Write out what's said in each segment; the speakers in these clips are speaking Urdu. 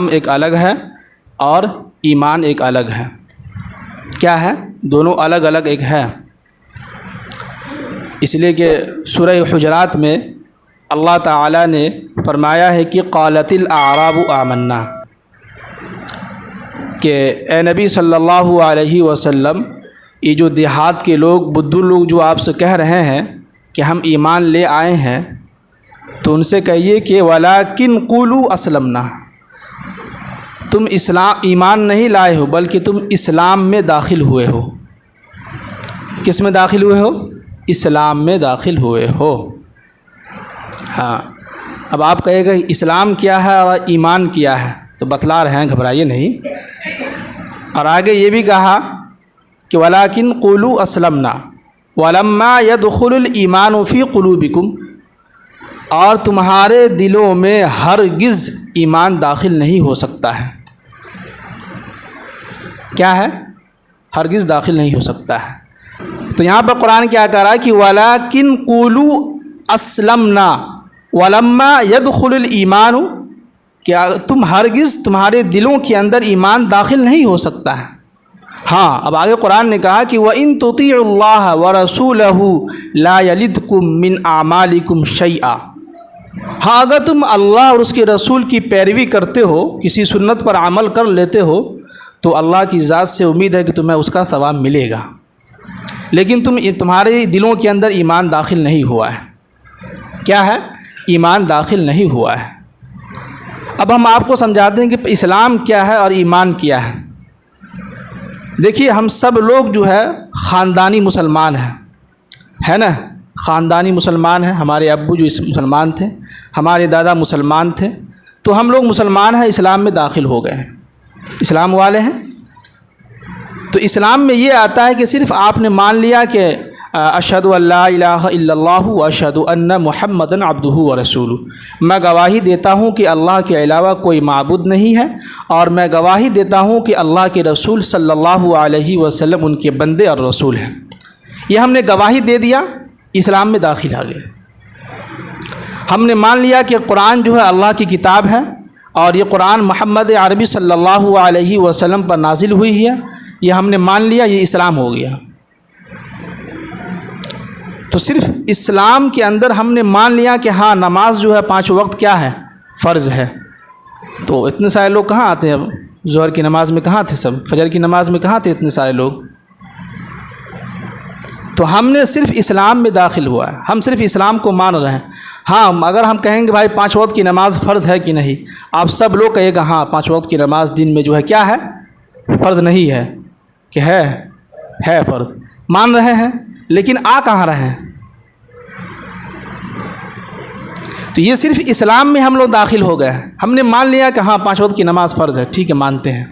اسلام ایک الگ ہے اور ایمان ایک الگ ہے۔ کیا ہے؟ دونوں الگ الگ ایک ہے۔ اس لیے کہ سورہ حجرات میں اللہ تعالیٰ نے فرمایا ہے کہ قالت الاعراب آمنا، کہ اے نبی صلی اللہ علیہ وسلم، یہ جو دیہات کے لوگ، بدھو لوگ جو آپ سے کہہ رہے ہیں کہ ہم ایمان لے آئے ہیں، تو ان سے کہیے کہ ولیکن قولوا اسلمنا، تم ایمان نہیں لائے ہو بلکہ تم اسلام میں داخل ہوئے ہو۔ کس میں داخل ہوئے ہو؟ اسلام میں داخل ہوئے ہو۔ ہاں، اب آپ کہے گا اسلام کیا ہے اور ایمان کیا ہے، تو بتلا رہے ہیں، گھبرائیے نہیں۔ اور آگے یہ بھی کہا کہ ولیکن قولوا اسلمنا ولما يدخل الایمان فی قلوبکم، اور تمہارے دلوں میں ہرگز ایمان داخل نہیں ہو سکتا ہے۔ کیا ہے؟ ہرگز داخل نہیں ہو سکتا ہے۔ تو یہاں پر قرآن کیا کہہ رہا ہے کہ ولیکن قولوا اسلمنا ولما يدخل الایمان، کہ تم ہرگز، تمہارے دلوں کے اندر ایمان داخل نہیں ہو سکتا ہے۔ ہاں، اب آگے قرآن نے کہا کہ وَإِن تُطِيعُوا اللَّهَ وَرَسُولَهُ لَا يَلِدْكُم مِّنْ أَعْمَالِكُمْ شَيْئًا، ہاں اگر تم اللہ اور اس کے رسول کی پیروی کرتے ہو، کسی سنت پر عمل کر لیتے ہو، تو اللہ کی ذات سے امید ہے کہ تمہیں اس کا ثواب ملے گا، لیکن تمہارے دلوں کے اندر ایمان داخل نہیں ہوا ہے۔ کیا ہے؟ ایمان داخل نہیں ہوا ہے۔ اب ہم آپ کو سمجھاتے ہیں کہ اسلام کیا ہے اور ایمان کیا ہے۔ دیکھیے، ہم سب لوگ جو ہے خاندانی مسلمان ہیں، ہے نا؟ خاندانی مسلمان ہیں۔ ہمارے ابو جو مسلمان تھے، ہمارے دادا مسلمان تھے، تو ہم لوگ مسلمان ہیں، اسلام میں داخل ہو گئے ہیں، اسلام والے ہیں۔ تو اسلام میں یہ آتا ہے کہ صرف آپ نے مان لیا کہ اشہد ان لا الہ الا اللہ واشہد ان محمدًا عبدہ ورسولہ، میں گواہی دیتا ہوں کہ اللہ کے علاوہ کوئی معبود نہیں ہے، اور میں گواہی دیتا ہوں کہ اللہ کے رسول صلی اللہ علیہ وسلم ان کے بندے اور رسول ہیں۔ یہ ہم نے گواہی دے دیا، اسلام میں داخل آ گئے۔ ہم نے مان لیا کہ قرآن جو ہے اللہ کی کتاب ہے، اور یہ قرآن محمد عربی صلی اللہ علیہ وسلم پر نازل ہوئی ہے، یہ ہم نے مان لیا، یہ اسلام ہو گیا۔ تو صرف اسلام کے اندر ہم نے مان لیا کہ ہاں نماز جو ہے 5 وقت کیا ہے؟ فرض ہے۔ تو اتنے سارے لوگ کہاں آتے ہیں؟ ظہر کی نماز میں کہاں تھے سب؟ فجر کی نماز میں کہاں تھے اتنے سارے لوگ؟ تو ہم نے صرف اسلام میں داخل ہوا ہے، ہم صرف اسلام کو مان رہے ہیں۔ ہاں، اگر ہم کہیں گے بھائی 5 وقت کی نماز فرض ہے کہ نہیں، آپ سب لوگ کہے گا ہاں 5 وقت کی نماز دن میں جو ہے کیا ہے؟ فرض نہیں ہے، کہ ہے فرض، مان رہے ہیں، لیکن آ کہاں رہے ہیں؟ تو یہ صرف اسلام میں ہم لوگ داخل ہو گئے ہیں۔ ہم نے مان لیا کہ ہاں 5 وقت کی نماز فرض ہے، ٹھیک ہے، مانتے ہیں۔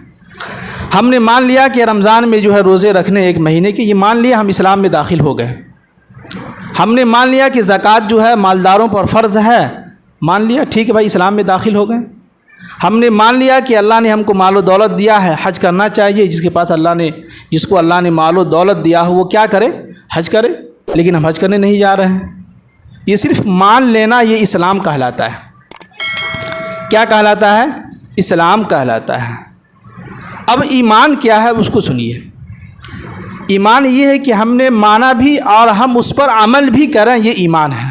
ہم نے مان لیا کہ رمضان میں جو ہے روزے رکھنے 1 مہینے کے، یہ مان لیا، ہم اسلام میں داخل ہو گئے۔ ہم نے مان لیا کہ زکوٰۃ جو ہے مالداروں پر فرض ہے، مان لیا، ٹھیک ہے بھائی، اسلام میں داخل ہو گئے۔ ہم نے مان لیا کہ اللہ نے ہم کو مال و دولت دیا ہے، حج کرنا چاہیے، جس کو اللہ نے مال و دولت دیا ہو وہ کیا کرے؟ حج کرے، لیکن ہم حج کرنے نہیں جا رہے ہیں۔ یہ صرف مان لینا، یہ اسلام کہلاتا ہے۔ کیا کہلاتا ہے؟ اسلام کہلاتا ہے۔ اب ایمان کیا ہے اس کو سنیے۔ ایمان یہ ہے کہ ہم نے مانا بھی اور ہم اس پر عمل بھی کریں، یہ ایمان ہے۔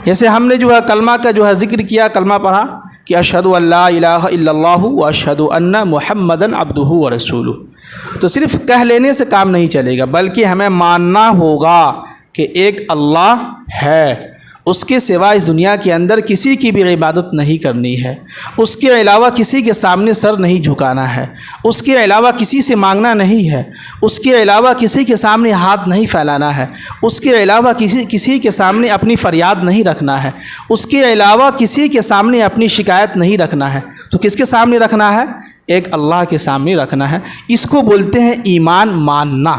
جیسے ہم نے جو ہے کلمہ کا جو ہے ذکر کیا، کلمہ پڑھا کہ اشہد ان لا الہ الا اللہ واشہد ان محمدًا عبدہ ورسولہ، تو صرف کہہ لینے سے کام نہیں چلے گا، بلکہ ہمیں ماننا ہوگا کہ ایک اللہ ہے، اس کے سوا اس دنیا کے اندر کسی کی بھی عبادت نہیں کرنی ہے، اس کے علاوہ کسی کے سامنے سر نہیں جھکانا ہے، اس کے علاوہ کسی سے مانگنا نہیں ہے، اس کے علاوہ کسی کے سامنے ہاتھ نہیں پھیلانا ہے، اس کے علاوہ کسی کے سامنے اپنی فریاد نہیں رکھنا ہے، اس کے علاوہ کسی کے سامنے اپنی شکایت نہیں رکھنا ہے۔ تو کس کے سامنے رکھنا ہے؟ ایک اللہ کے سامنے رکھنا ہے۔ اس کو بولتے ہیں ایمان ماننا۔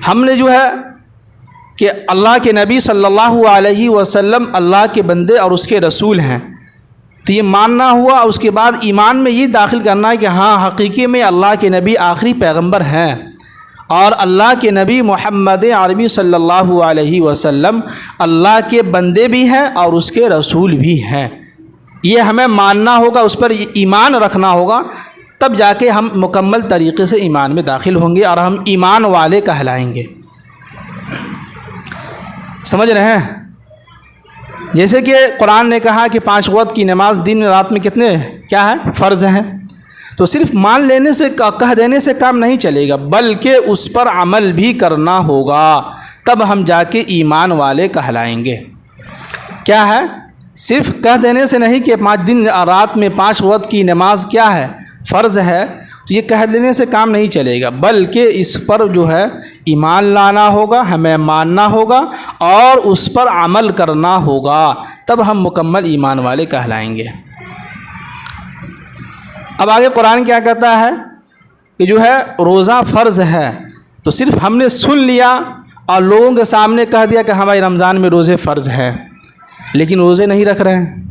ہم نے جو ہے کہ اللہ کے نبی صلی اللہ علیہ وسلم اللہ کے بندے اور اس کے رسول ہیں، تو یہ ماننا ہوا۔ اس کے بعد ایمان میں یہ داخل کرنا ہے کہ ہاں حقیقی میں اللہ کے نبی آخری پیغمبر ہیں، اور اللہ کے نبی محمد عربی صلی اللہ علیہ وسلم اللہ کے بندے بھی ہیں اور اس کے رسول بھی ہیں۔ یہ ہمیں ماننا ہوگا، اس پر ایمان رکھنا ہوگا، تب جا کے ہم مکمل طریقے سے ایمان میں داخل ہوں گے اور ہم ایمان والے کہلائیں گے۔ سمجھ رہے ہیں؟ جیسے کہ قرآن نے کہا کہ 5 وقت کی نماز دن رات میں کتنے کیا ہے؟ فرض ہیں۔ تو صرف مان لینے سے کہہ دینے سے کام نہیں چلے گا، بلکہ اس پر عمل بھی کرنا ہوگا، تب ہم جا کے ایمان والے کہلائیں گے۔ کیا ہے؟ صرف کہہ دینے سے نہیں کہ 5 دن رات میں 5 وقت کی نماز کیا ہے؟ فرض ہے، تو یہ کہہ دینے سے کام نہیں چلے گا، بلکہ اس پر جو ہے ایمان لانا ہوگا، ہمیں ماننا ہوگا اور اس پر عمل کرنا ہوگا، تب ہم مکمل ایمان والے کہلائیں گے۔ اب آگے قرآن کیا کہتا ہے کہ جو ہے روزہ فرض ہے، تو صرف ہم نے سن لیا اور لوگوں کے سامنے کہہ دیا کہ ہمارے رمضان میں روزے فرض ہے، لیکن روزے نہیں رکھ رہے ہیں،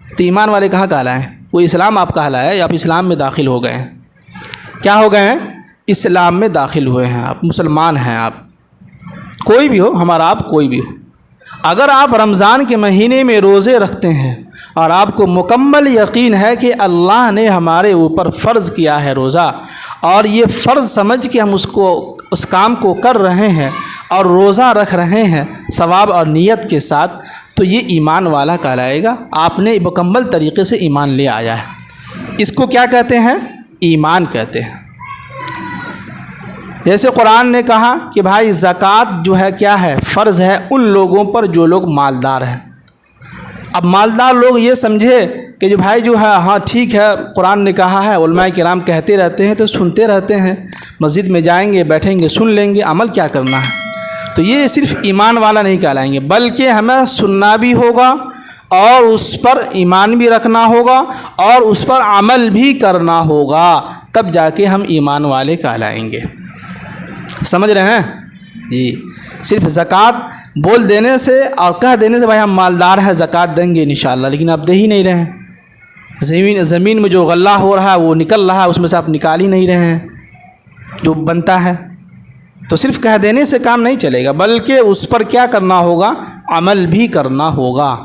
تو ایمان والے کہاں کہلائیں؟ وہ اسلام آپ کہلائے یا آپ اسلام میں داخل ہو گئے ہیں؟ کیا ہو گئے ہیں؟ اسلام میں داخل ہوئے ہیں، آپ مسلمان ہیں۔ آپ کوئی بھی ہو، ہمارا آپ کوئی بھی ہو، اگر آپ رمضان کے مہینے میں روزے رکھتے ہیں اور آپ کو مکمل یقین ہے کہ اللہ نے ہمارے اوپر فرض کیا ہے روزہ، اور یہ فرض سمجھ کے ہم اس کام کو کر رہے ہیں اور روزہ رکھ رہے ہیں ثواب اور نیت کے ساتھ، تو یہ ایمان والا کہلائے گا، آپ نے مکمل طریقے سے ایمان لے آیا ہے۔ اس کو کیا کہتے ہیں؟ ایمان کہتے ہیں۔ جیسے قرآن نے کہا کہ بھائی زکوٰۃ جو ہے کیا ہے؟ فرض ہے ان لوگوں پر جو لوگ مالدار ہیں۔ اب مالدار لوگ یہ سمجھے کہ جو بھائی جو ہے ہاں ٹھیک ہے، قرآن نے کہا ہے، علماء کرام کہتے رہتے ہیں تو سنتے رہتے ہیں، مسجد میں جائیں گے، بیٹھیں گے، سن لیں گے، عمل کیا کرنا ہے؟ تو یہ صرف ایمان والا نہیں کہلائیں گے، بلکہ ہمیں سننا بھی ہوگا اور اس پر ایمان بھی رکھنا ہوگا اور اس پر عمل بھی کرنا ہوگا، تب جا کے ہم ایمان والے کہلائیں گے۔ سمجھ رہے ہیں؟ جی، صرف زکوٰۃ بول دینے سے اور کہہ دینے سے بھائی ہم مالدار ہیں زکوٰۃ دیں گے انشاءاللہ، لیکن آپ دے ہی نہیں رہے ہیں۔ زمین میں جو غلہ ہو رہا ہے وہ نکل رہا ہے، اس میں سے آپ نکال ہی نہیں رہے ہیں جو بنتا ہے۔ تو صرف کہہ دینے سے کام نہیں چلے گا، بلکہ اس پر کیا کرنا ہوگا؟ عمل بھی کرنا ہوگا۔